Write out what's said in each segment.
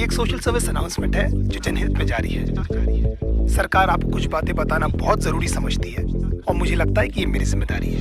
एक social service announcement है जो जनहित में जारी है। सरकार आपको कुछ बातें बताना बहुत जरूरी समझती है और मुझे लगता है कि ये मेरी जिम्मेदारी है।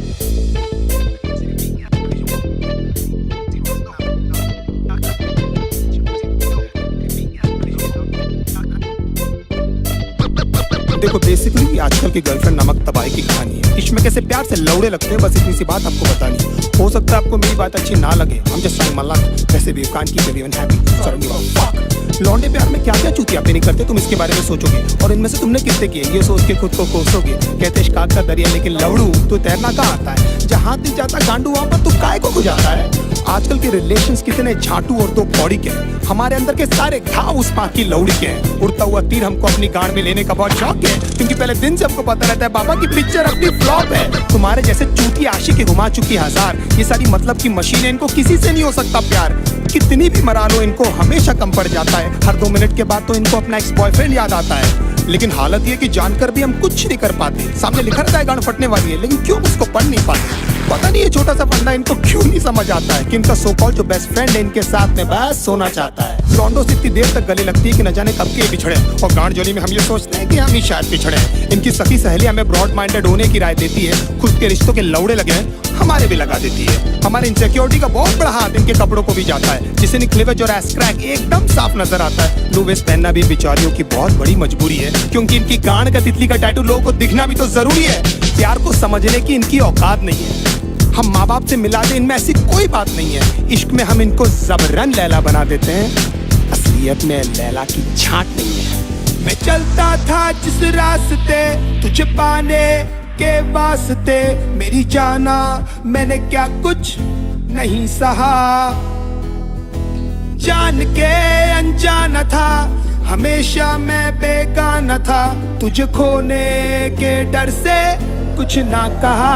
देखो बेसिकली आजकल की गर्लफ्रेंड नमक तबाही की कहानी है। इसमें कैसे प्यार से लौड़े लगते हैं, बस इतनी सी बात आपको बतानी। हो सकता है आपको मेरी बात अच्छी ना लगे, हम जस्ट ट्राइंग माय लक। वैसे भी कान की एवरीवन हैप्पी सॉरी फक। लौंडे प्यार में क्या क्या चूतिया नहीं करते, तुम इसके बारे में सोचोगे और इनमें से तुमने कितने किए ये सोच के खुद को कोसोगे। कहते शिकाक का दरिया लेकिन लवड़ू तो तैरना कहाँ आता है। जहाँ दिल जाता गांडू वहाँ पर तू काय को गुजारता है। आजकल के रिलेशंस कितने झाटू और दो कौड़ी के हैं। हमारे अंदर के सारे घाव उस माँ की लौड़ी के हैं। उड़ता हुआ तीर हमको अपनी गांड में लेने का बहुत शौक है, क्योंकि पहले दिन से हमको पता रहता है बाबा की पिक्चर अपनी फ्लॉप है। तुम्हारे जैसे चूती आशिक घुमा चुकी हजार, ये सारी मतलब की मशीनें, इनको किसी से नहीं हो सकता प्यार। कितनी भी मरा लो इनको हमेशा कम पड़ जाता है। हर 2 मिनट के बाद तो इनको अपना एक्स बॉयफ्रेंड याद आता है। लेकिन हालत ये कि जानकर भी हम कुछ नहीं कर पाते। सामने लिखा रहता है गांड फटने वाली है, लेकिन क्यों उसको पढ़ नहीं पाते। पता नहीं ये छोटा सा फंडा इनको क्यों नहीं समझ आता है कि इनका सो कॉल जो बेस्ट फ्रेंड है इनके साथ में बस सोना चाहता है। लॉन्डो से इतनी देर तक गले लगती है कि न जाने कब के बिछड़े, और गांड जोली में हम ये सोचते हैं कि हम ही शायद पिछड़े। इनकी सखी सहेली हमें ब्रॉड माइंडेड होने की राय देती है, खुद के रिश्तों के लौड़े लगे हमारे भी लगा देती है। हमारे इनसिक्योरिटी का बहुत बड़ा हाथ इनके कपड़ों को भी जाता है, जिसे निकलेवेज और एस क्रैक एकदम साफ नजर आता है। लो वेस्ट पहनना भी बेचारियों की बहुत बड़ी मजबूरी है, क्योंकि इनकी गांड का तितली का टैटू लोगों को दिखना भी तो जरूरी है। प्यार को समझने की इनकी औकात नहीं है। हम माँ बाप से मिला दे, इनमें ऐसी कोई बात नहीं है। इश्क में हम इनको जबरन लैला बना देते हैं, असलियत में लैला की छांट नहीं है। मैं चलता था जिस रास्ते तुझे पाने के वास्ते, मेरी जाना मैंने क्या कुछ नहीं सहा। जान के अनजाना था, हमेशा मैं बेगाना था, तुझे खोने के डर से कुछ ना कहा।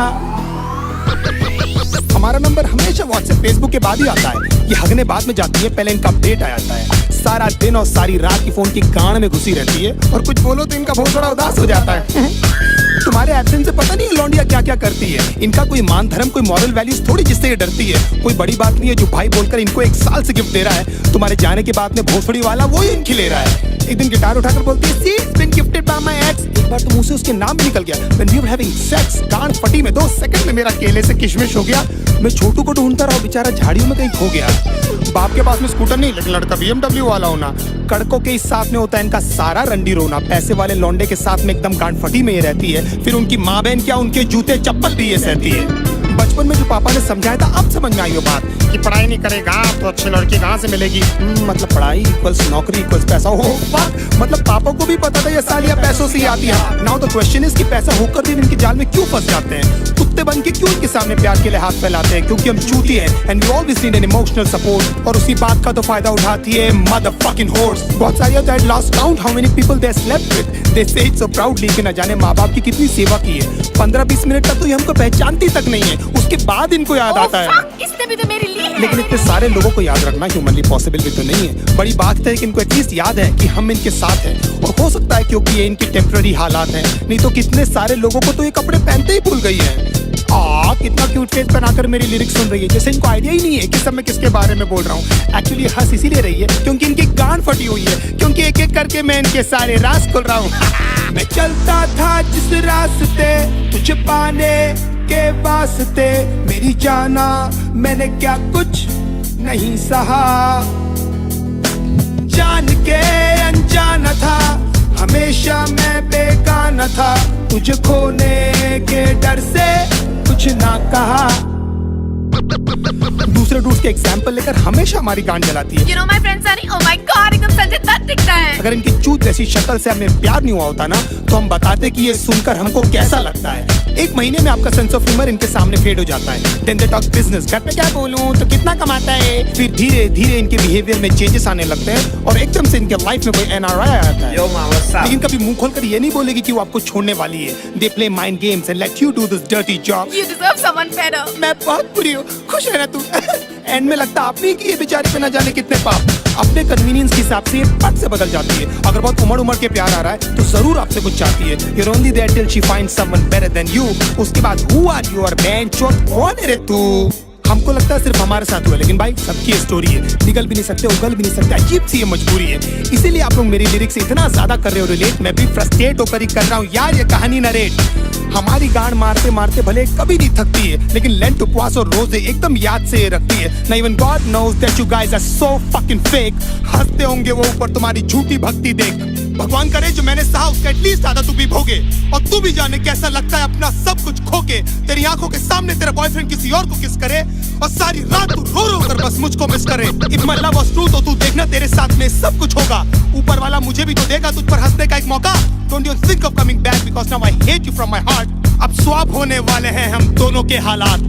हमारा नंबर हमेशा व्हाट्सएप फेसबुक के बाद ही आता है। ये हगने बाद में जाती है, पहले इनका अपडेट आ जाता है। सारा दिन और सारी रात की फोन की गांड में घुसी रहती है, और कुछ बोलो तो इनका बहुत बड़ा उदास हो जाता है। तुम्हारे एब्सेंस से पता नहीं लौंडिया क्या क्या करती है। इनका कोई मान धर्म कोई मॉरल वैल्यूज थोड़ी जिससे ये डरती है। कोई बड़ी बात नहीं है जो भाई बोलकर इनको 1 साल से गिफ्ट दे रहा है। तुम्हारे जाने के बाद में भोसड़ी वाला वो ही इनकी ले रहा है। एक दिन गिटार उठाकर बोलती है see it's been gifted by my ex. एक बार तो मुंह से उसके नाम भी निकल गया। When we were having sex, गांड फटी में 2 सेकंड में मेरा केले से किशमिश हो गया। मैं छोटू को ढूंढता रहा, बेचारा झाड़ियों में कहीं खो गया। बाप के पास में स्कूटर नहीं, लेकिन लड़का BMW वाला होना। कड़कों के इस साथ में होता है इनका सारा रंडी रोना। पैसे वाले लौंडे के साथ में एकदम गांड फटी में ये रहती है। फिर उनकी माँ बहन क्या, उनके जूते चप्पल भी ये सहती है। बचपन में जो पापा ने समझाया था अब समझ में आई वो बात कि पढ़ाई नहीं करेगा तो अच्छी लड़की कहाँ से मिलेगी। मतलब पढ़ाई इक्वल्स नौकरी इक्वल्स पैसा। हो मतलब पापा को भी पता था ये सालियाँ पैसों से ही आती है। नाउ द क्वेश्चन इज कि पैसा होकर भी इनके जाल में क्यों फंस जाते हैं। कुत्ते बन के क्यों इनके सामने प्यार के लिए हाथ फैलाते हैं, क्योंकि हम चूती हैं and we always need an emotional support. और उसी बात का तो फायदा उठाती है मदरफकिंग होर्स। बहुत सारी होता है lost count how many people they slept with, they say it so proudly कि न जाने माँ बाप की कितनी सेवा की है। 15-20 मिनट तक तो ये हमको पहचानती तक नहीं है, उसके बाद इनको याद आता है। इसने भी तो मेरे लिए है। लेकिन इतने सारे लोगों को याद रखना ह्यूमनली पॉसिबल भी तो नहीं है। बड़ी बात है कि इनको एटलीस्ट याद है कि हम इनके साथ हैं, और हो सकता है क्योंकि ये इनकी टेम्पररी हालात हैं। नहीं तो कितने सारे लोगों को तो ये कपड़े पहनते ही भूल गई है। कितना क्यूट फेस बनाकर मेरी लिरिक्स सुन रही है, जैसे इनको आइडिया ही नहीं है कि सब मैं किसके बारे में बोल रहा हूँ। एक्चुअली हंस इसीलिए रही है क्योंकि इनकी गांड फटी हुई है, क्योंकि एक एक करके मैं इनके सारे राज खोल रहा हूँ। मैं चलता था जिस रास्ते तुझे पाने के वास्ते, मेरी जाना मैंने क्या कुछ नहीं सहा। जान के अनजाना था, हमेशा मैं बेगाना था, तुझे खोने के डर से कुछ ना कहा। दूसरे डूड्स के एग्जाम्पल लेकर हमेशा हमारी गांड जलाती है। You know my friend Sunny, oh my God, एकदम संजय दत्त दिखता है। अगर इनकी चूत जैसी शक्ल से हमें प्यार नहीं हुआ होता ना, तो हम बताते कि ये सुनकर हमको कैसा लगता है। 1 महीने में आपका सेंस ऑफ ह्यूमर इनके सामने फेड हो जाता है। देन दे टॉक बिजनेस, घर पे क्या बोलूं तो कितना कमाता है। फिर धीरे धीरे इनके बिहेवियर में चेंजेस आने लगते हैं, और एकदम से इनके लाइफ में कोई NRI आता है। लेकिन कभी मुंह खोलकर ये नहीं बोलेगी कि वो आपको छोड़ने वाली है। They play mind games and let you do this dirty job. You deserve someone better. मैं बहुत बुरी हूँ, खुश रहना तू। एंड में लगता आपने कि ये बेचारे पे ना जाने कितने पाप। अपने कन्वीनियंस के हिसाब से ये पट से बदल जाती है। अगर बहुत उमड़ के प्यार आ रहा है तो जरूर आपसे कुछ चाहती है। You're only there till she finds someone better than you। उसके बाद who are you और man चोट कौन है रे तू। हमको लगता है सिर्फ हमारे साथ हुआ, लेकिन भाई सबकी स्टोरी है। निकल भी नहीं सकते, उगल भी नहीं सकते, अजीब सी ये मजबूरी है। इसीलिए आप लोग मेरी लिरिक्स से इतना ज्यादा कर रहे हो रिलेट, मैं भी फ्रस्ट्रेट होकर ही कर रहा हूँ यार ये कहानी नरेट। हमारी गांड मारते मारते भले कभी नहीं थकती है, लेकिन लेंट, उपवास और रोजे एकदम याद से रखती है ना। Even God knows that you guys are so fucking fake. हंसते होंगे वो ऊपर तुम्हारी झूठी भक्ति देख। भगवान करे जो मैंने सहा उसका एटलीस्ट आधा तू भी भोगे, और तू भी जाने कैसा लगता है अपना सब कुछ खो के। तेरी आंखों के सामने तेरा बॉयफ्रेंड किसी और को किस करे, और सारी रात तू रो रो कर बस मुझको मिस करे। If my love was true तो तू देखना तेरे साथ में सब कुछ होगा। ऊपर वाला मुझे भी तो देगा तुझ पर हंसने का एक मौका। Don't you think of coming back because now I hate you from my heart। अब स्वैप होने वाले हैं हम दोनों के हालात।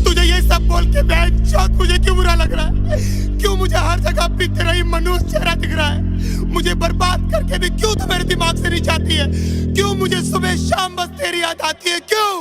तुझे ये सब बोल के बेंचौत मुझे क्यों बुरा लग रहा है? क्यों मुझे हर जगह भी तेरा ही मनुष्य चेहरा दिख रहा है? मुझे बर्बाद करके भी क्यों तो मेरे दिमाग से नहीं जाती है? क्यों मुझे सुबह शाम बस तेरी याद आती है? क्यों?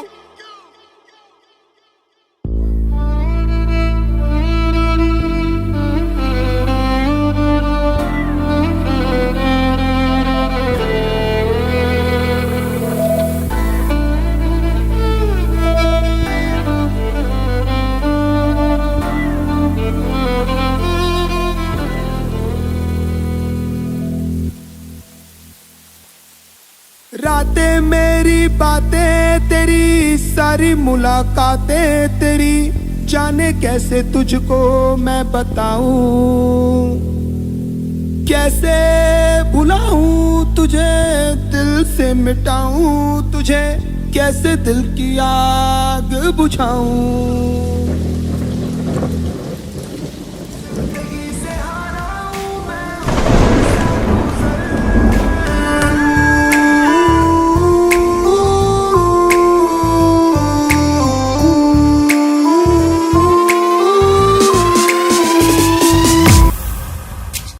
रातें मेरी बातें तेरी, सारी मुलाकातें तेरी, जाने कैसे तुझको मैं बताऊं, कैसे भुलाऊं तुझे, दिल से मिटाऊं तुझे, कैसे दिल की आग बुझाऊं।